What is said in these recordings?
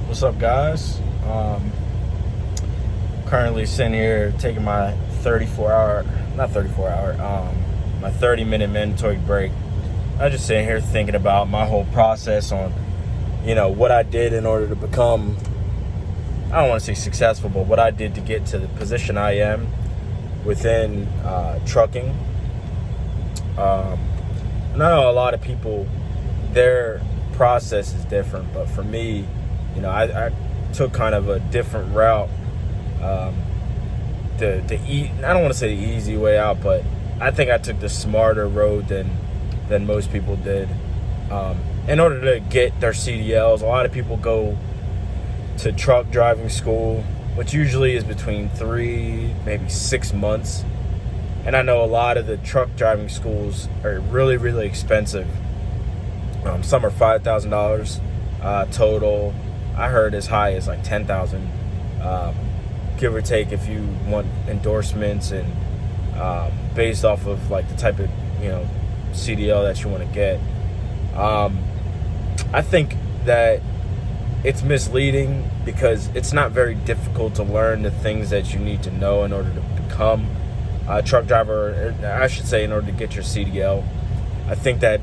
What's up, guys? Currently sitting here taking my 30-minute mandatory break. I just sitting here thinking about my whole process on, what I did in order to become, I don't want to say successful, but what I did to get to the position I am within trucking. And I know a lot of people, their process is different, but for me, I took kind of a different route. I don't want to say the easy way out, but I think I took the smarter road than most people did. In order to get their CDLs, a lot of people go to truck driving school, which usually is between 3, maybe 6 months. And I know a lot of the truck driving schools are really, really expensive. Some are $5,000 total. I heard as high as like $10,000, give or take, if you want endorsements and based off of like the type of CDL that you want to get. I think that it's misleading because it's not very difficult to learn the things that you need to know in order to become a truck driver, or I should say in order to get your CDL. I think that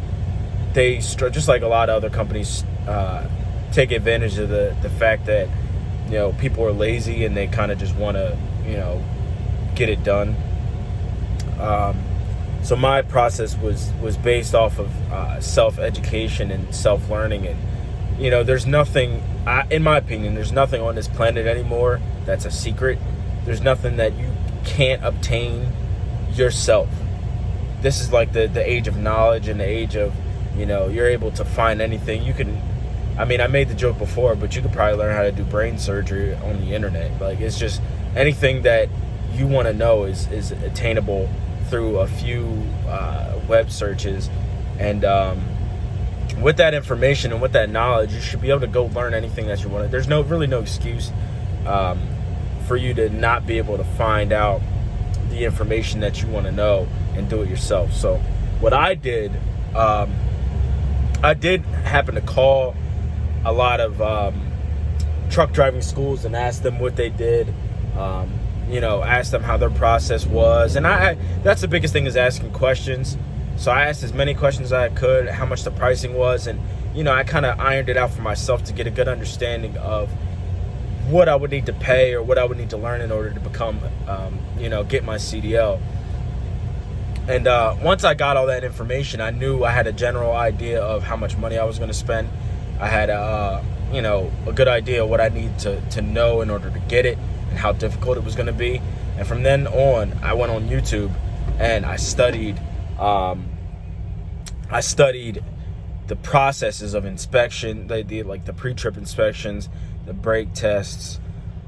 they, just like a lot of other companies, take advantage of the fact that people are lazy and they kind of just want to get it done. So my process was based off of self-education and self-learning, and there's nothing, in my opinion, there's nothing on this planet anymore that's a secret. There's nothing that you can't obtain yourself. This is like the age of knowledge and the age of you're able to find anything. You can, I made the joke before, but you could probably learn how to do brain surgery on the internet. Like, it's just anything that you want to know is attainable through a few web searches. And with that information and with that knowledge, you should be able to go learn anything that you want. There's really no excuse for you to not be able to find out the information that you want to know and do it yourself. So what I did, I did happen to call a lot of truck driving schools and ask them what they did, ask them how their process was. And that's the biggest thing, is asking questions. So I asked as many questions as I could, how much the pricing was, and I kind of ironed it out for myself to get a good understanding of what I would need to pay or what I would need to learn in order to become, get my CDL. And once I got all that information, I knew I had a general idea of how much money I was going to spend. I had a good idea of what I needed to know in order to get it and how difficult it was going to be. And from then on, I went on YouTube and I studied the processes of inspection, the pre-trip inspections, the brake tests.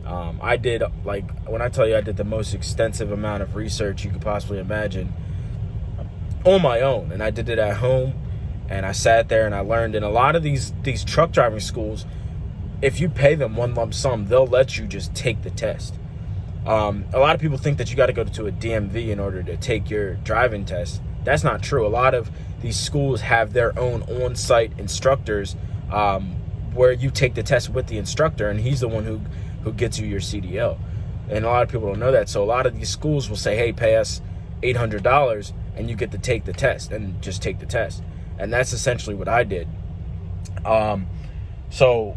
I did, when I tell you I did the most extensive amount of research you could possibly imagine on my own, and I did it at home, and I sat there and I learned. And a lot of these truck driving schools, if you pay them one lump sum, they'll let you just take the test. A lot of people think that you got to go to a DMV in order to take your driving test. That's not true. A lot of these schools have their own on-site instructors, where you take the test with the instructor, and he's the one who gets you your CDL. And a lot of people don't know that. So a lot of these schools will say, hey, pay us $800 and you get to take the test, and just take the test. And that's essentially what I did. So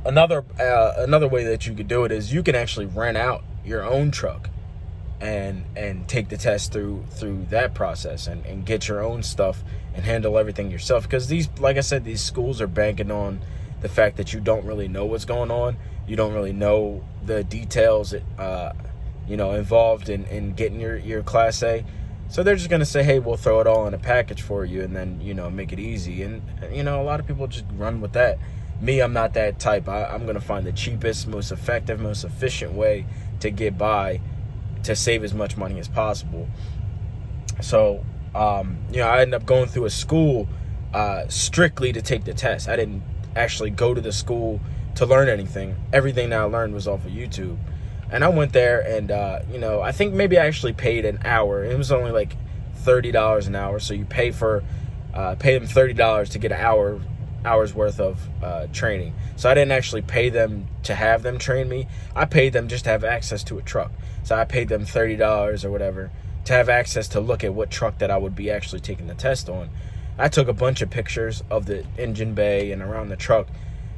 another way that you could do it is you can actually rent out your own truck and take the test through that process and get your own stuff and handle everything yourself. Because like I said, these schools are banking on the fact that you don't really know what's going on. You don't really know the details involved in getting your Class A. So they're just going to say, hey, we'll throw it all in a package for you and then, make it easy. And, a lot of people just run with that. Me, I'm not that type. I'm going to find the cheapest, most effective, most efficient way to get by, to save as much money as possible. So, I ended up going through a school strictly to take the test. I didn't actually go to the school to learn anything. Everything that I learned was off of YouTube. And I went there and, I think maybe I actually paid an hour. It was only like $30 an hour. So you pay them $30 to get an hour hours worth of training. So I didn't actually pay them to have them train me. I paid them just to have access to a truck. So I paid them $30 or whatever to have access to look at what truck that I would be actually taking the test on. I took a bunch of pictures of the engine bay and around the truck.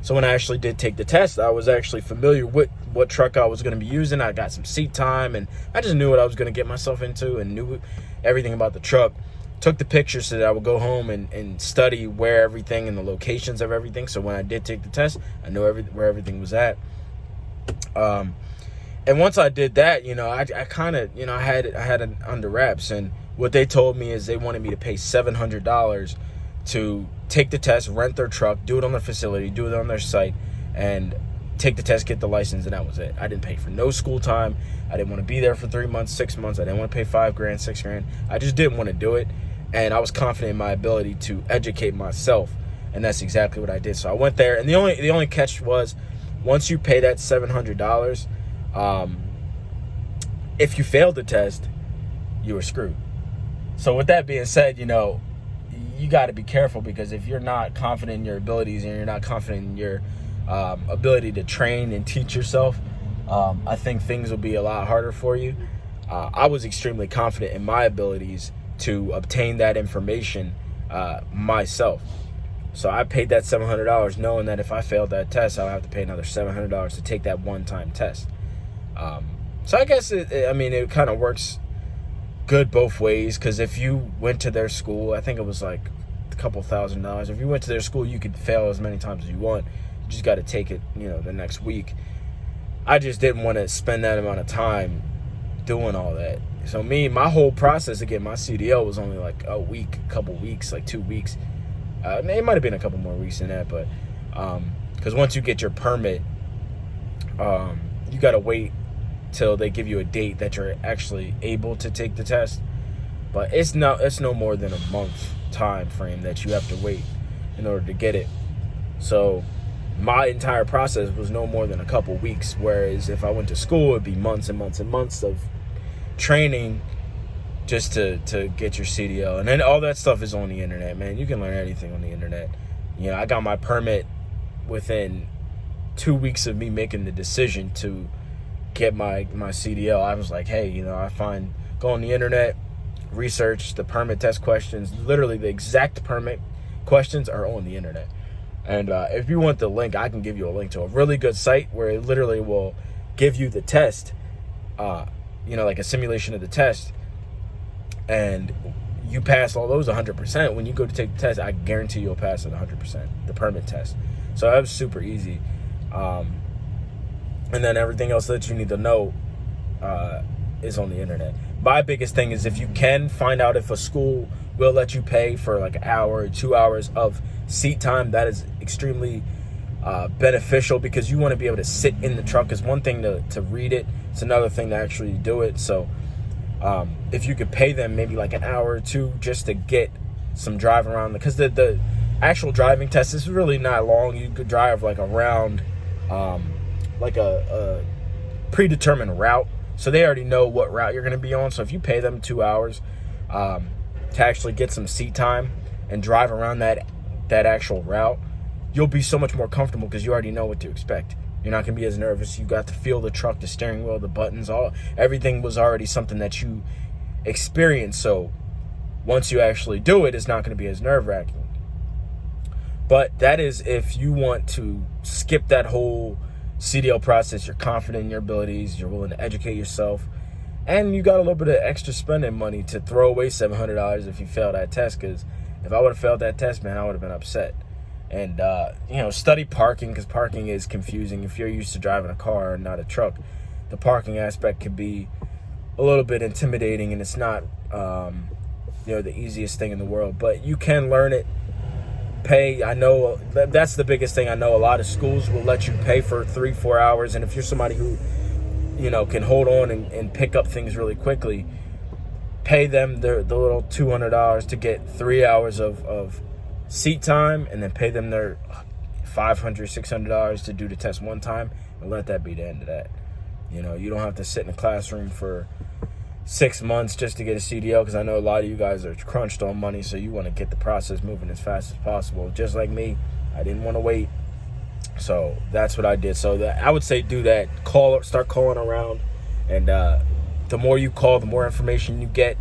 So when I actually did take the test, I was actually familiar with what truck I was going to be using. I got some seat time, and I just knew what I was going to get myself into and knew everything about the truck. Took the pictures so that I would go home and study where everything and the locations of everything. So when I did take the test, I knew where everything was at. And once I did that, I kind of, I had it under wraps. And what they told me is they wanted me to pay $700 to take the test, rent their truck, do it on their facility, do it on their site, and take the test, get the license, and that was it. I didn't pay for no school time. I didn't want to be there for 3 months, 6 months. I didn't want to pay $5,000, $6,000. I just didn't want to do it. And I was confident in my ability to educate myself. And that's exactly what I did. So I went there. And the only catch was, once you pay that $700, if you failed the test, you were screwed. So with that being said, you got to be careful, because if you're not confident in your abilities and you're not confident in your ability to train and teach yourself, I think things will be a lot harder for you. I was extremely confident in my abilities to obtain that information myself. So I paid that $700 knowing that if I failed that test, I would have to pay another $700 to take that one-time test. So I guess it kind of works good both ways, because if you went to their school, I think it was like a couple $1,000. If you went to their school, you could fail as many times as you want. You just got to take it, the next week. I just didn't want to spend that amount of time doing all that. So my whole process to get my CDL was only like a couple weeks, like 2 weeks. It might have been a couple more weeks than that, but because once you get your permit, you got to wait till they give you a date that you're actually able to take the test. But it's no more than a month time frame that you have to wait in order to get it. So my entire process was no more than a couple weeks, whereas if I went to school, it'd be months and months and months of training just to get your CDL. And then all that stuff is on the internet, man. You can learn anything on the internet. I got my permit within 2 weeks of me making the decision to get my CDL. I was like, hey, go on the internet, research the permit test questions. Literally the exact permit questions are on the internet. And if you want the link, I can give you a link to a really good site where it literally will give you the test, like a simulation of the test, and you pass all those 100%. When you go to take the test, I guarantee you'll pass it 100%, the permit test. So that was super easy. And then everything else that you need to know is on the internet. My biggest thing is, if you can find out if a school will let you pay for like an hour or 2 hours of seat time, that is extremely beneficial, because you want to be able to sit in the truck. It's one thing to read it, it's another thing to actually do it. So if you could pay them maybe like an hour or two just to get some drive around, because the actual driving test is really not long. You could drive like around like a predetermined route, so they already know what route you're going to be on. So if you pay them 2 hours to actually get some seat time and drive around that actual route, you'll be so much more comfortable, because you already know what to expect. You're not going to be as nervous. You got to feel the truck, the steering wheel, the buttons, everything was already something that you experienced. So once you actually do it, it's not going to be as nerve-wracking. But that is if you want to skip that whole CDL process. You're confident in your abilities, you're willing to educate yourself, and you got a little bit of extra spending money to throw away $700 if you fail that test. Because if I would have failed that test, man, I would have been upset. And study parking, because parking is confusing. If you're used to driving a car and not a truck, the parking aspect can be a little bit intimidating, and it's not the easiest thing in the world, but you can learn it. Pay, I know that's the biggest thing. I know a lot of schools will let you pay for 3-4 hours, and if you're somebody who can hold on and pick up things really quickly, pay them the little $200 to get 3 hours of seat time, and then pay them their $500, $600 to do the test one time, and let that be the end of that. You don't have to sit in a classroom for 6 months just to get a CDL, because I know a lot of you guys are crunched on money, so you want to get the process moving as fast as possible. Just like me, I didn't want to wait. So that's what I did. So I would say do that. Start calling around, and the more you call, the more information you get.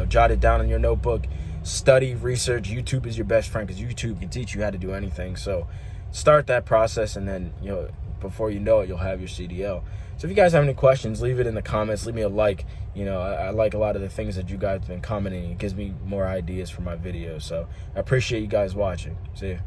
Jot it down in your notebook. Study, research. YouTube is your best friend because YouTube can teach you how to do anything. So start that process, and then before you know it, you'll have your CDL. So if you guys have any questions, leave it in the comments. Leave me a like. I like a lot of the things that you guys have been commenting. It gives me more ideas for my videos. So I appreciate you guys watching. See ya.